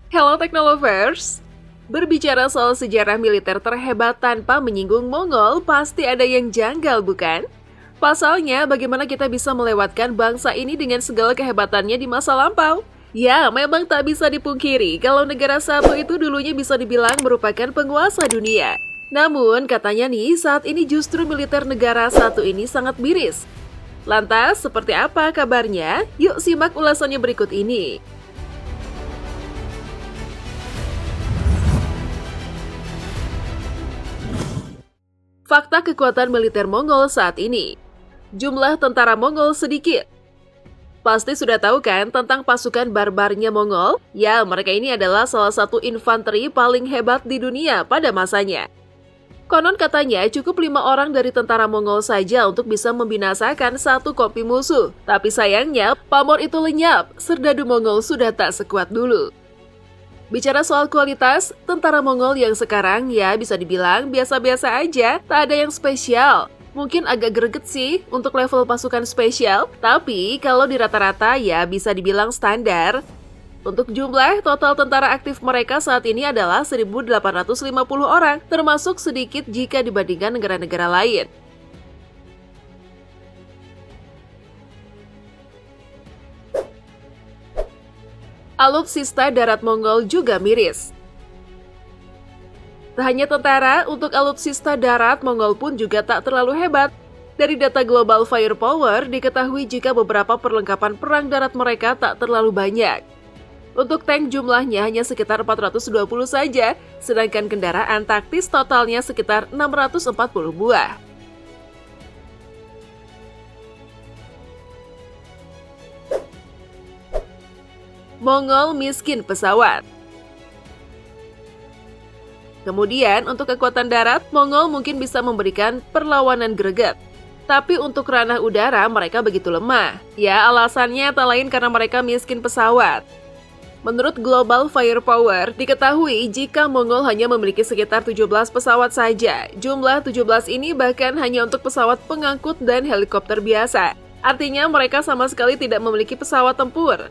Hello Teknolovers! Berbicara soal sejarah militer terhebat tanpa menyinggung Mongol, pasti ada yang janggal, bukan? Pasalnya, bagaimana kita bisa melewatkan bangsa ini dengan segala kehebatannya di masa lampau? Ya, memang tak bisa dipungkiri kalau negara satu itu dulunya bisa dibilang merupakan penguasa dunia. Namun, katanya nih, saat ini justru militer negara satu ini sangat miris. Lantas, seperti apa kabarnya? Yuk simak ulasannya berikut ini. Fakta kekuatan militer Mongol saat ini. Jumlah tentara Mongol sedikit. Pasti sudah tahu kan tentang pasukan barbarnya Mongol? Ya, mereka ini adalah salah satu infanteri paling hebat di dunia pada masanya. Konon katanya cukup 5 orang dari tentara Mongol saja untuk bisa membinasakan satu kopi musuh. Tapi sayangnya, pamor itu lenyap, serdadu Mongol sudah tak sekuat dulu. Bicara soal kualitas, tentara Mongol yang sekarang ya bisa dibilang biasa-biasa aja, tak ada yang spesial. Mungkin agak greget sih untuk level pasukan spesial, tapi kalau di rata-rata ya bisa dibilang standar. Untuk jumlah, total tentara aktif mereka saat ini adalah 1.850 orang, termasuk sedikit jika dibandingkan negara-negara lain. Alutsista darat Mongol juga miris. Tak hanya tentara, untuk alutsista darat Mongol pun juga tak terlalu hebat. Dari data Global Firepower, diketahui jika beberapa perlengkapan perang darat mereka tak terlalu banyak. Untuk tank jumlahnya hanya sekitar 420 saja, sedangkan kendaraan taktis totalnya sekitar 640 buah. Mongol miskin pesawat. Kemudian, untuk kekuatan darat, Mongol mungkin bisa memberikan perlawanan greget. Tapi untuk ranah udara, mereka begitu lemah. Ya, alasannya tak lain karena mereka miskin pesawat. Menurut Global Firepower, diketahui jika Mongol hanya memiliki sekitar 17 pesawat saja. Jumlah 17 ini bahkan hanya untuk pesawat pengangkut dan helikopter biasa. Artinya mereka sama sekali tidak memiliki pesawat tempur.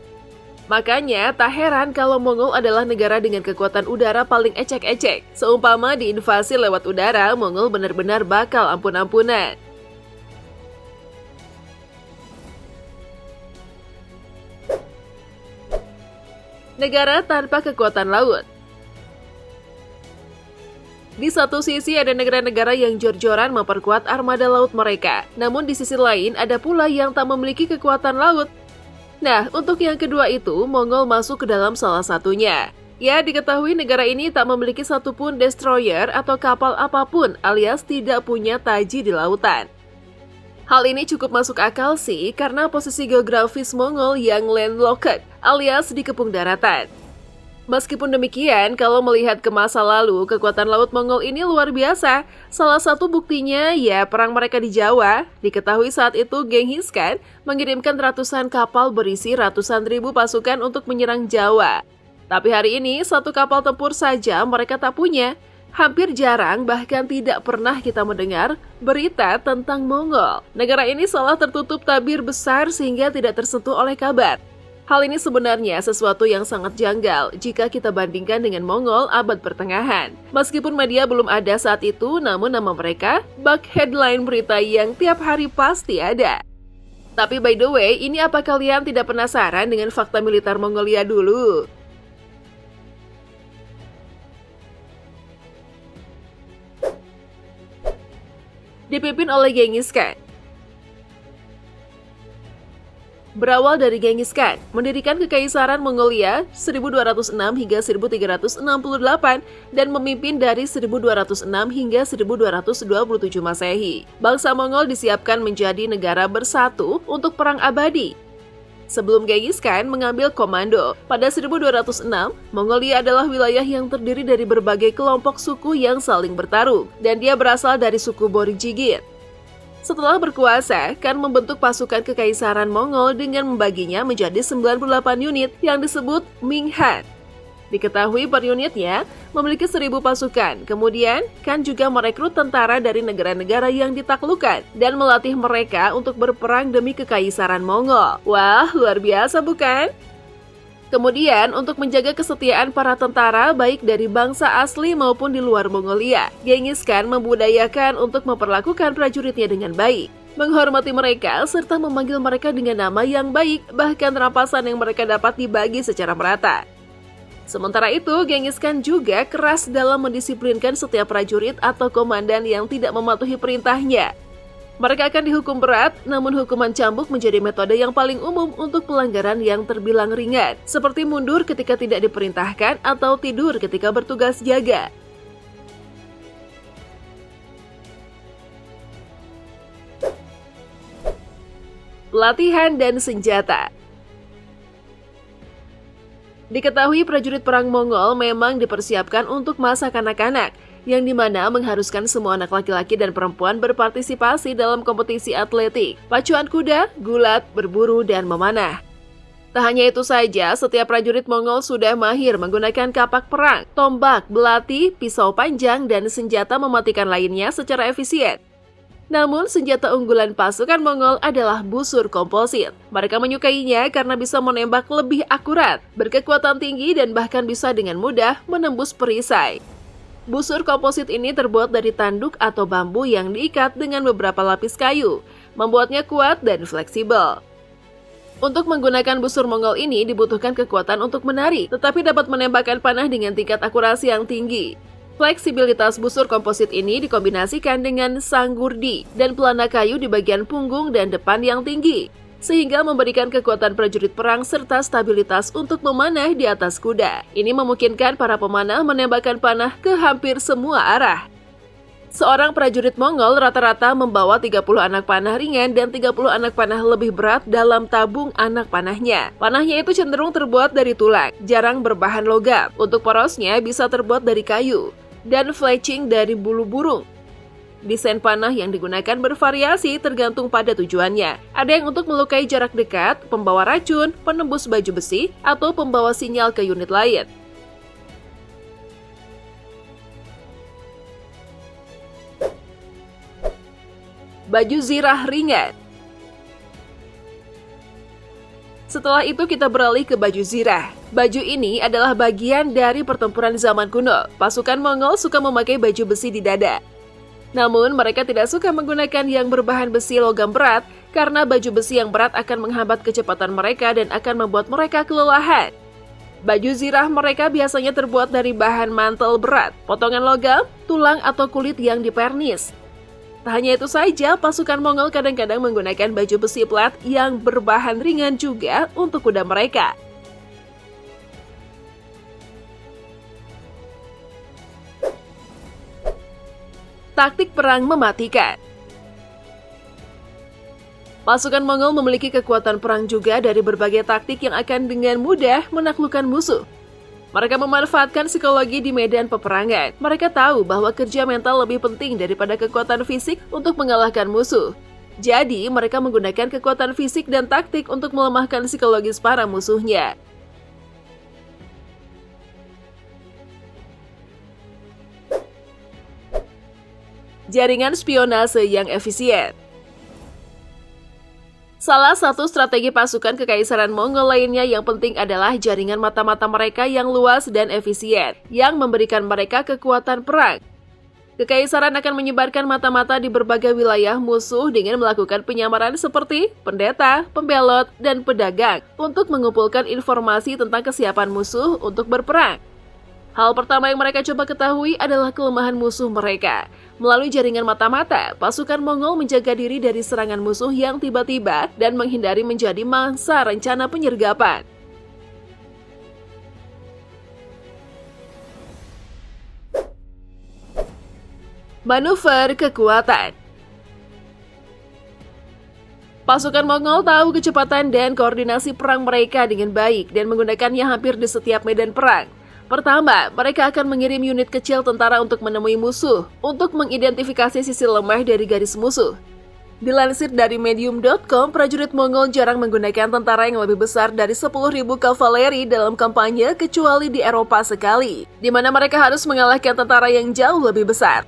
Makanya, tak heran kalau Mongol adalah negara dengan kekuatan udara paling ecek-ecek. Seumpama diinvasi lewat udara, Mongol benar-benar bakal ampun-ampunan. Negara tanpa kekuatan laut. Di satu sisi ada negara-negara yang jor-joran memperkuat armada laut mereka. Namun di sisi lain ada pula yang tak memiliki kekuatan laut. Nah, untuk yang kedua itu, Mongol masuk ke dalam salah satunya. Ya, diketahui negara ini tak memiliki satupun destroyer atau kapal apapun alias tidak punya taji di lautan. Hal ini cukup masuk akal sih karena posisi geografis Mongol yang landlocked alias dikepung daratan. Meskipun demikian, kalau melihat ke masa lalu, kekuatan laut Mongol ini luar biasa. Salah satu buktinya ya perang mereka di Jawa. Diketahui saat itu Genghis Khan mengirimkan ratusan kapal berisi ratusan ribu pasukan untuk menyerang Jawa. Tapi hari ini satu kapal tempur saja mereka tak punya. Hampir jarang bahkan tidak pernah kita mendengar berita tentang Mongol. Negara ini seolah tertutup tabir besar sehingga tidak tersentuh oleh kabar. Hal ini sebenarnya sesuatu yang sangat janggal jika kita bandingkan dengan Mongol abad pertengahan. Meskipun media belum ada saat itu, namun nama mereka bak headline berita yang tiap hari pasti ada. Tapi by the way, ini apa kalian tidak penasaran dengan fakta militer Mongolia dulu? Dipimpin oleh Genghis Khan. Berawal dari Genghis Khan, mendirikan Kekaisaran Mongolia 1206 hingga 1368 dan memimpin dari 1206 hingga 1227 Masehi. Bangsa Mongol disiapkan menjadi negara bersatu untuk perang abadi. Sebelum Genghis Khan mengambil komando, pada 1206, Mongolia adalah wilayah yang terdiri dari berbagai kelompok suku yang saling bertarung, dan dia berasal dari suku Borjigin. Setelah berkuasa, Khan membentuk pasukan Kekaisaran Mongol dengan membaginya menjadi 98 unit yang disebut Minghan. Diketahui per unitnya memiliki 1.000 pasukan. Kemudian, Khan juga merekrut tentara dari negara-negara yang ditaklukkan dan melatih mereka untuk berperang demi Kekaisaran Mongol. Wah, luar biasa bukan? Kemudian, untuk menjaga kesetiaan para tentara baik dari bangsa asli maupun di luar Mongolia, Genghis Khan membudayakan untuk memperlakukan prajuritnya dengan baik, menghormati mereka, serta memanggil mereka dengan nama yang baik, bahkan rampasan yang mereka dapat dibagi secara merata. Sementara itu, Genghis Khan juga keras dalam mendisiplinkan setiap prajurit atau komandan yang tidak mematuhi perintahnya. Mereka akan dihukum berat, namun hukuman cambuk menjadi metode yang paling umum untuk pelanggaran yang terbilang ringan, seperti mundur ketika tidak diperintahkan atau tidur ketika bertugas jaga. Pelatihan dan senjata. Diketahui prajurit perang Mongol memang dipersiapkan untuk masa kanak-kanak, yang dimana mengharuskan semua anak laki-laki dan perempuan berpartisipasi dalam kompetisi atletik, pacuan kuda, gulat, berburu, dan memanah. Tak hanya itu saja, setiap prajurit Mongol sudah mahir menggunakan kapak perang, tombak, belati, pisau panjang, dan senjata mematikan lainnya secara efisien. Namun, senjata unggulan pasukan Mongol adalah busur komposit. Mereka menyukainya karena bisa menembak lebih akurat, berkekuatan tinggi, dan bahkan bisa dengan mudah menembus perisai. Busur komposit ini terbuat dari tanduk atau bambu yang diikat dengan beberapa lapis kayu, membuatnya kuat dan fleksibel. Untuk menggunakan busur Mongol ini dibutuhkan kekuatan untuk menarik, tetapi dapat menembakkan panah dengan tingkat akurasi yang tinggi. Fleksibilitas busur komposit ini dikombinasikan dengan sanggurdi dan pelana kayu di bagian punggung dan depan yang tinggi, sehingga memberikan kekuatan prajurit perang serta stabilitas untuk memanah di atas kuda. Ini memungkinkan para pemanah menembakkan panah ke hampir semua arah. Seorang prajurit Mongol rata-rata membawa 30 anak panah ringan dan 30 anak panah lebih berat dalam tabung anak panahnya. Panahnya itu cenderung terbuat dari tulang, jarang berbahan logam. Untuk porosnya bisa terbuat dari kayu, dan fletching dari bulu burung. Desain panah yang digunakan bervariasi tergantung pada tujuannya. Ada yang untuk melukai jarak dekat, pembawa racun, penembus baju besi, atau pembawa sinyal ke unit lain. Baju zirah ringan. Setelah itu kita beralih ke baju zirah. Baju ini adalah bagian dari pertempuran zaman kuno. Pasukan Mongol suka memakai baju besi di dada. Namun, mereka tidak suka menggunakan yang berbahan besi logam berat karena baju besi yang berat akan menghambat kecepatan mereka dan akan membuat mereka kelelahan. Baju zirah mereka biasanya terbuat dari bahan mantel berat, potongan logam, tulang atau kulit yang dipernis. Tak hanya itu saja, pasukan Mongol kadang-kadang menggunakan baju besi plat yang berbahan ringan juga untuk kuda mereka. Taktik perang mematikan. Pasukan Mongol memiliki kekuatan perang juga dari berbagai taktik yang akan dengan mudah menaklukkan musuh. Mereka memanfaatkan psikologi di medan peperangan. Mereka tahu bahwa kerja mental lebih penting daripada kekuatan fisik untuk mengalahkan musuh. Jadi, mereka menggunakan kekuatan fisik dan taktik untuk melemahkan psikologis para musuhnya. Jaringan spionase yang efisien. Salah satu strategi pasukan kekaisaran Mongol lainnya yang penting adalah jaringan mata-mata mereka yang luas dan efisien, yang memberikan mereka kekuatan perang. Kekaisaran akan menyebarkan mata-mata di berbagai wilayah musuh dengan melakukan penyamaran seperti pendeta, pembelot, dan pedagang untuk mengumpulkan informasi tentang kesiapan musuh untuk berperang. Hal pertama yang mereka coba ketahui adalah kelemahan musuh mereka. Melalui jaringan mata-mata, pasukan Mongol menjaga diri dari serangan musuh yang tiba-tiba dan menghindari menjadi mangsa rencana penyergapan. Manuver kekuatan. Pasukan Mongol tahu kecepatan dan koordinasi perang mereka dengan baik dan menggunakannya hampir di setiap medan perang. Pertama, mereka akan mengirim unit kecil tentara untuk menemui musuh, untuk mengidentifikasi sisi lemah dari garis musuh. Dilansir dari medium.com, prajurit Mongol jarang menggunakan tentara yang lebih besar dari 10.000 kavaleri dalam kampanye kecuali di Eropa sekali, di mana mereka harus mengalahkan tentara yang jauh lebih besar.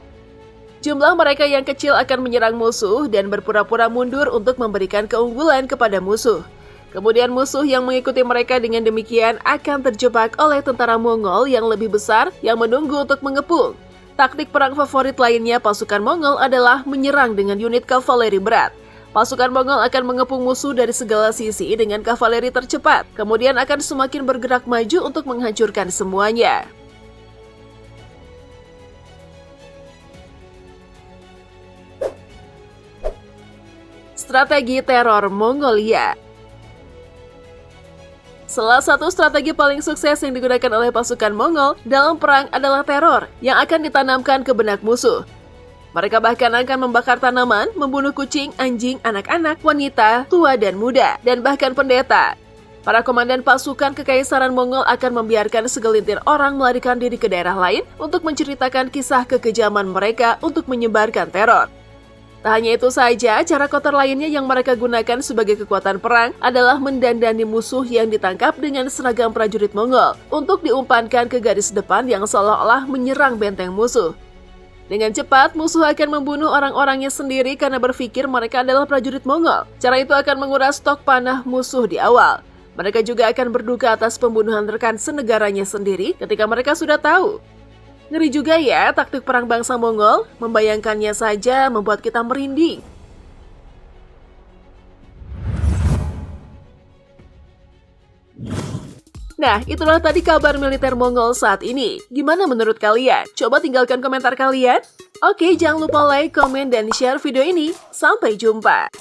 Jumlah mereka yang kecil akan menyerang musuh dan berpura-pura mundur untuk memberikan keunggulan kepada musuh. Kemudian musuh yang mengikuti mereka dengan demikian akan terjebak oleh tentara Mongol yang lebih besar yang menunggu untuk mengepung. Taktik perang favorit lainnya pasukan Mongol adalah menyerang dengan unit kavaleri berat. Pasukan Mongol akan mengepung musuh dari segala sisi dengan kavaleri tercepat, kemudian akan semakin bergerak maju untuk menghancurkan semuanya. Strategi teror Mongolia. Salah satu strategi paling sukses yang digunakan oleh pasukan Mongol dalam perang adalah teror yang akan ditanamkan ke benak musuh. Mereka bahkan akan membakar tanaman, membunuh kucing, anjing, anak-anak, wanita, tua dan muda, dan bahkan pendeta. Para komandan pasukan kekaisaran Mongol akan membiarkan segelintir orang melarikan diri ke daerah lain untuk menceritakan kisah kekejaman mereka untuk menyebarkan teror. Tak hanya itu saja, cara kotor lainnya yang mereka gunakan sebagai kekuatan perang adalah mendandani musuh yang ditangkap dengan seragam prajurit Mongol untuk diumpankan ke garis depan yang seolah-olah menyerang benteng musuh. Dengan cepat, musuh akan membunuh orang-orangnya sendiri karena berpikir mereka adalah prajurit Mongol. Cara itu akan menguras stok panah musuh di awal. Mereka juga akan berduka atas pembunuhan rekan senegaranya sendiri ketika mereka sudah tahu. Ngeri juga ya taktik perang bangsa Mongol, membayangkannya saja membuat kita merinding. Nah, itulah tadi kabar militer Mongol saat ini. Gimana menurut kalian? Coba tinggalkan komentar kalian. Oke, jangan lupa like, komen, dan share video ini. Sampai jumpa.